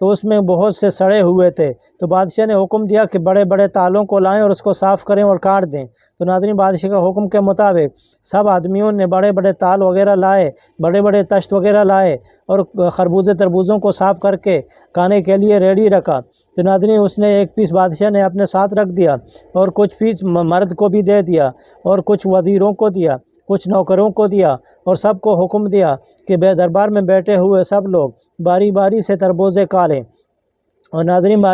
تو اس میں بہت سے سڑے ہوئے تھے، تو بادشاہ نے حکم دیا کہ بڑے بڑے تالوں کو لائیں اور اس کو صاف کریں اور کاٹ دیں۔ تو ناظرین، بادشاہ کا حکم کے مطابق سب آدمیوں نے بڑے بڑے تال وغیرہ لائے، بڑے بڑے تشت وغیرہ لائے اور خربوزے تربوزوں کو صاف کر کے کھانے کے لیے ریڈی رکھا۔ تو ناظرین، اس نے ایک پیس بادشاہ نے اپنے ساتھ رکھ دیا اور کچھ پیس مرد کو بھی دے دیا اور کچھ وزیروں کو دیا، کچھ نوکروں کو دیا، اور سب کو حکم دیا کہ بے دربار میں بیٹھے ہوئے سب لوگ باری باری سے تربوزے کھالیں۔ اور ناظرین،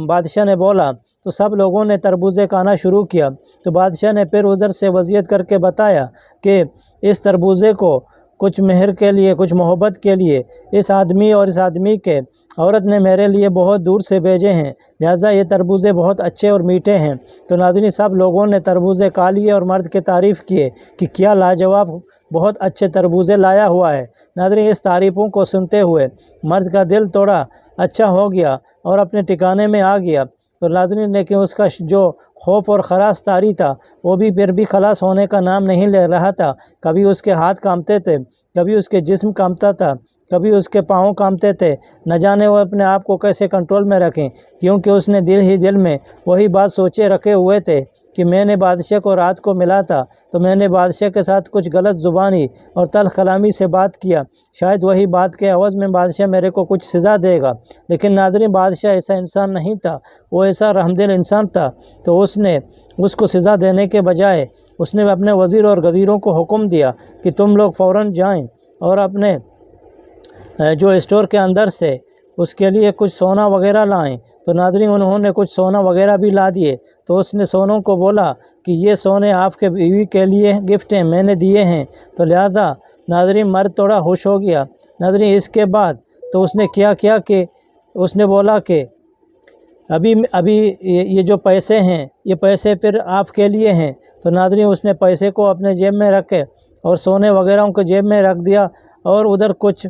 بادشاہ نے بولا تو سب لوگوں نے تربوزے کھانا شروع کیا۔ تو بادشاہ نے پھر ادھر سے وصیت کر کے بتایا کہ اس تربوزے کو کچھ مہر کے لیے، کچھ محبت کے لیے اس آدمی اور اس آدمی کے عورت نے میرے لیے بہت دور سے بھیجے ہیں، لہٰذا یہ تربوزے بہت اچھے اور میٹھے ہیں۔ تو ناظرین، سب لوگوں نے تربوزے کھا لیے اور مرد کی تعریف کیے کہ کیا لاجواب بہت اچھے تربوزے لایا ہوا ہے۔ ناظرین، اس تعریفوں کو سنتے ہوئے مرد کا دل تھوڑا اچھا ہو گیا اور اپنے ٹھکانے میں آ گیا۔ تو ناظرین، لیکن اس کا جو خوف اور خراش طاری تھا وہ بھی پھر بھی خلاص ہونے کا نام نہیں لے رہا تھا۔ کبھی اس کے ہاتھ کانپتے تھے، کبھی اس کے جسم کانپتا تھا، کبھی اس کے پاؤں کانپتے تھے، نہ جانے وہ اپنے آپ کو کیسے کنٹرول میں رکھیں، کیونکہ اس نے دل ہی دل میں وہی بات سوچے رکھے ہوئے تھے کہ میں نے بادشاہ کو رات کو ملا تھا تو میں نے بادشاہ کے ساتھ کچھ غلط زبانی اور تلخ کلامی سے بات کیا، شاید وہی بات کے عوض میں بادشاہ میرے کو کچھ سزا دے گا۔ لیکن ناظرین، بادشاہ ایسا انسان نہیں تھا، وہ ایسا رحمدل انسان تھا، تو اس نے اس کو سزا دینے کے بجائے اس نے اپنے وزیر اور غزیروں کو حکم دیا کہ تم لوگ فوراً جائیں اور اپنے جو اسٹور کے اندر سے اس کے لیے کچھ سونا وغیرہ لائیں۔ تو ناظرین، انہوں نے کچھ سونا وغیرہ بھی لا دیے۔ تو اس نے سونوں کو بولا کہ یہ سونے آپ کے بیوی کے لیے گفٹ ہیں، میں نے دیے ہیں۔ تو لہٰذا ناظرین، مرد تھوڑا خوش ہو گیا۔ ناظرین، اس کے بعد تو اس نے کیا کہ اس نے بولا کہ ابھی یہ جو پیسے ہیں یہ پیسے پھر آپ کے لیے ہیں۔ تو ناظرین، اس نے پیسے کو اپنے جیب میں رکھے اور سونے وغیرہ کو جیب میں رکھ دیا اور ادھر کچھ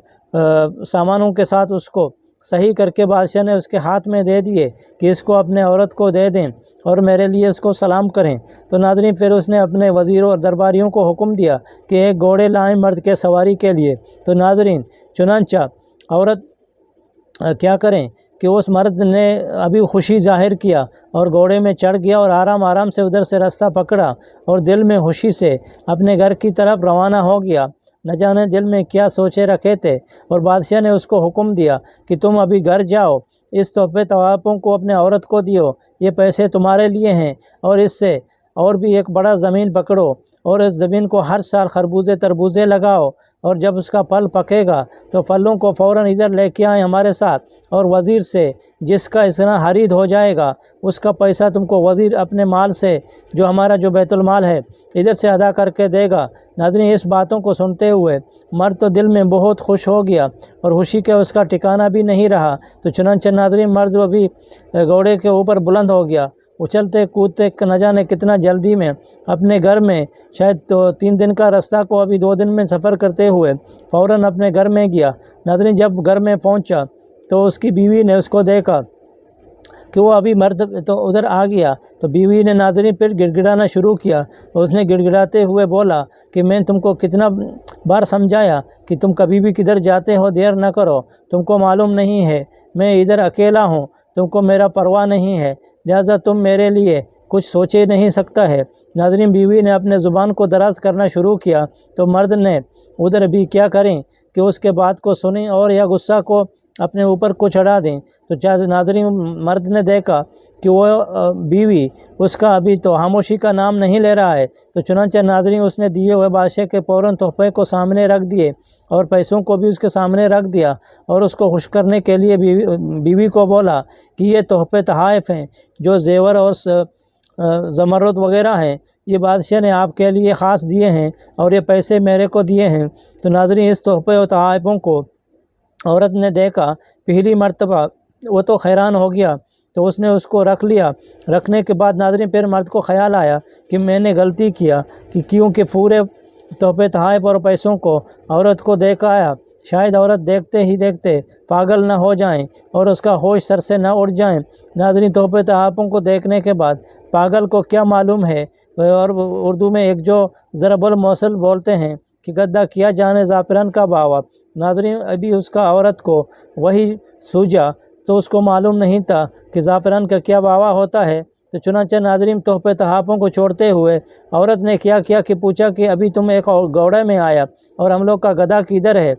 سامانوں کے ساتھ اس کو صحیح کر کے بادشاہ نے اس کے ہاتھ میں دے دیے کہ اس کو اپنے عورت کو دے دیں اور میرے لیے اس کو سلام کریں۔ تو ناظرین، پھر اس نے اپنے وزیروں اور درباریوں کو حکم دیا کہ ایک گھوڑے لائیں مرد کے سواری کے لیے۔ تو ناظرین، چنانچہ عورت کیا کریں کہ اس مرد نے ابھی خوشی ظاہر کیا اور گھوڑے میں چڑھ گیا اور آرام آرام سے ادھر سے راستہ پکڑا اور دل میں خوشی سے اپنے گھر کی طرف روانہ ہو گیا۔ نہ جانے دل میں کیا سوچے رکھے تھے، اور بادشاہ نے اس کو حکم دیا کہ تم ابھی گھر جاؤ، اس تحفے تحائفوں کو اپنے عورت کو دیو، یہ پیسے تمہارے لیے ہیں، اور اس سے اور بھی ایک بڑا زمین پکڑو اور اس زمین کو ہر سال خربوزے تربوزے لگاؤ، اور جب اس کا پھل پکے گا تو پھلوں کو فوراً ادھر لے کے آئیں ہمارے ساتھ، اور وزیر سے جس کا اتنا خرید ہو جائے گا اس کا پیسہ تم کو وزیر اپنے مال سے جو ہمارا جو بیت المال ہے ادھر سے ادا کر کے دے گا۔ ناظرین، اس باتوں کو سنتے ہوئے مرد تو دل میں بہت خوش ہو گیا اور خوشی کے اس کا ٹھکانہ بھی نہیں رہا۔ تو چنانچہ ناظرین، مرد بھی گھوڑے کے اوپر بلند ہو گیا، اچھلتے کودتے نہ جانے کتنا جلدی میں اپنے گھر میں، شاید تو 3 دن کا راستہ کو ابھی 2 دن میں سفر کرتے ہوئے فوراً اپنے گھر میں گیا۔ ناظرین، جب گھر میں پہنچا تو اس کی بیوی نے اس کو دیکھا کہ وہ ابھی مرد تو ادھر آ گیا، تو بیوی نے ناظرین پھر گڑ گڑانا شروع کیا۔ اس نے گڑ گڑاتے ہوئے بولا کہ میں تم کو کتنا بار سمجھایا کہ تم کبھی بھی کدھر جاتے ہو دیر نہ کرو، تم کو معلوم نہیں ہے میں ادھر اکیلا ہوں، تم کو میرا پرواہ نہیں ہے، لہٰذا تم میرے لیے کچھ سوچے نہیں سکتا ہے۔ ناظرین، بیوی نے اپنے زبان کو دراز کرنا شروع کیا تو مرد نے ادھر بھی کیا کریں کہ اس کے بات کو سنیں اور یا غصہ کو اپنے اوپر کو چڑھا دیں۔ تو ناظرین، مرد نے دیکھا کہ وہ بیوی اس کا ابھی تو خاموشی کا نام نہیں لے رہا ہے، تو چنانچہ ناظرین اس نے دیے ہوئے بادشاہ کے فوراً تحفے کو سامنے رکھ دیے اور پیسوں کو بھی اس کے سامنے رکھ دیا، اور اس کو خوش کرنے کے لیے بیوی کو بولا کہ یہ تحفے تحائف ہیں، جو زیور اور زمرد وغیرہ ہیں، یہ بادشاہ نے آپ کے لیے خاص دیے ہیں اور یہ پیسے میرے کو دیے ہیں۔ تو ناظرین، اس تحفے و تحائفوں کو عورت نے دیکھا پہلی مرتبہ، وہ تو حیران ہو گیا، تو اس نے اس کو رکھ لیا۔ رکھنے کے بعد ناظرین پھر مرد کو خیال آیا کہ میں نے غلطی کیا کہ کیونکہ پورے تحفے تحائف اور پیسوں کو عورت کو دیکھا آیا، شاید عورت دیکھتے ہی دیکھتے پاگل نہ ہو جائیں اور اس کا ہوش سر سے نہ اڑ جائیں۔ ناظرین، تحفے تحائفوں کو دیکھنے کے بعد پاگل کو کیا معلوم ہے، اور اردو میں ایک جو ضرب المثل بولتے ہیں کہ گدا کیا جانے زعفران کا باوا۔ ناظرین ابھی اس کا عورت کو وہی سوجا تو اس کو معلوم نہیں تھا کہ زعفران کا کیا باوا ہوتا ہے، تو چنانچہ ناظرین تحفے تحائفوں کو چھوڑتے ہوئے عورت نے کیا کیا کہ پوچھا کہ ابھی تم ایک گھوڑے میں آیا اور ہم لوگ کا گدھا کدھر ہے؟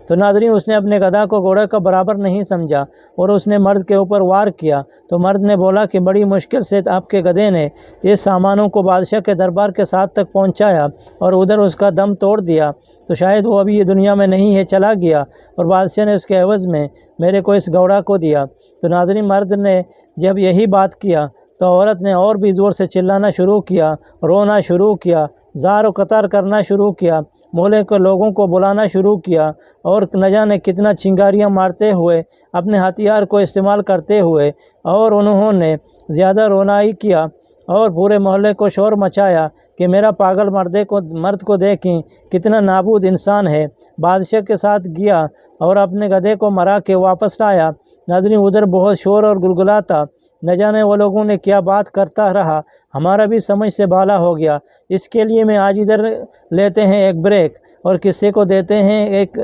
تو ناظرین اس نے اپنے گدھا کو گھوڑے کا برابر نہیں سمجھا اور اس نے مرد کے اوپر وار کیا، تو مرد نے بولا کہ بڑی مشکل سے آپ کے گدھے نے یہ سامانوں کو بادشاہ کے دربار کے ساتھ تک پہنچایا اور ادھر اس کا دم توڑ دیا، تو شاید وہ ابھی یہ دنیا میں نہیں ہے، چلا گیا، اور بادشاہ نے اس کے عوض میں میرے کو اس گھوڑا کو دیا۔ تو ناظرین مرد نے جب یہی بات کیا تو عورت نے اور بھی زور سے چلانا شروع کیا، رونا شروع کیا، زار و قطار کرنا شروع کیا، محلے کے لوگوں کو بلانا شروع کیا، اور نہ جانے کتنا چنگاریاں مارتے ہوئے اپنے ہتھیار کو استعمال کرتے ہوئے، اور انہوں نے زیادہ رونائی کیا اور پورے محلے کو شور مچایا کہ میرا پاگل مرد کو دیکھیں کتنا نابود انسان ہے۔ بادشاہ کے ساتھ گیا اور اپنے گدھے کو مرا کے واپس لایا۔ ناظرین ادھر بہت شور اور گلگلا تھا، نہ جانے وہ لوگوں نے کیا بات کرتا رہا، ہمارا بھی سمجھ سے بالا ہو گیا۔ اس کے لیے میں آج ادھر لیتے ہیں ایک بریک اور قصے کو دیتے ہیں ایک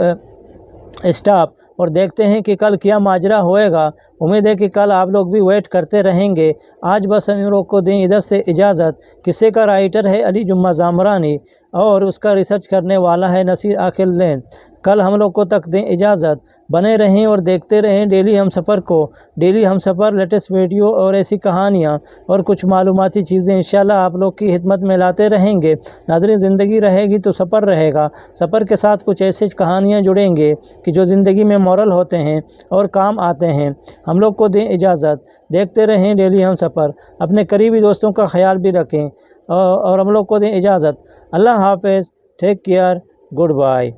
اسٹاپ، اور دیکھتے ہیں کہ کل کیا ماجرا ہوئے گا۔ امید ہے کہ کل آپ لوگ بھی ویٹ کرتے رہیں گے۔ آج بس ہم لوگ کو دیں ادھر سے اجازت۔ قصے کا رائٹر ہے علی جمعہ زامرانی اور اس کا ریسرچ کرنے والا ہے نصیر عاقل لین۔ کل ہم لوگ کو تک دیں اجازت۔ بنے رہیں اور دیکھتے رہیں ڈیلی ہم سفر کو۔ ڈیلی ہم سفر لیٹسٹ ویڈیو اور ایسی کہانیاں اور کچھ معلوماتی چیزیں انشاءاللہ آپ لوگ کی خدمت میں لاتے رہیں گے۔ ناظرین زندگی رہے گی تو سفر رہے گا، سفر کے ساتھ کچھ ایسی کہانیاں جڑیں گے کہ جو زندگی میں مورل ہوتے ہیں اور کام آتے ہیں۔ ہم لوگ کو دیں اجازت، دیکھتے رہیں ڈیلی ہم سفر، اپنے قریبی دوستوں کا خیال بھی رکھیں، اور ہم لوگ کو دیں اجازت۔ اللہ حافظ، ٹیک کیئر، گڈ بائے۔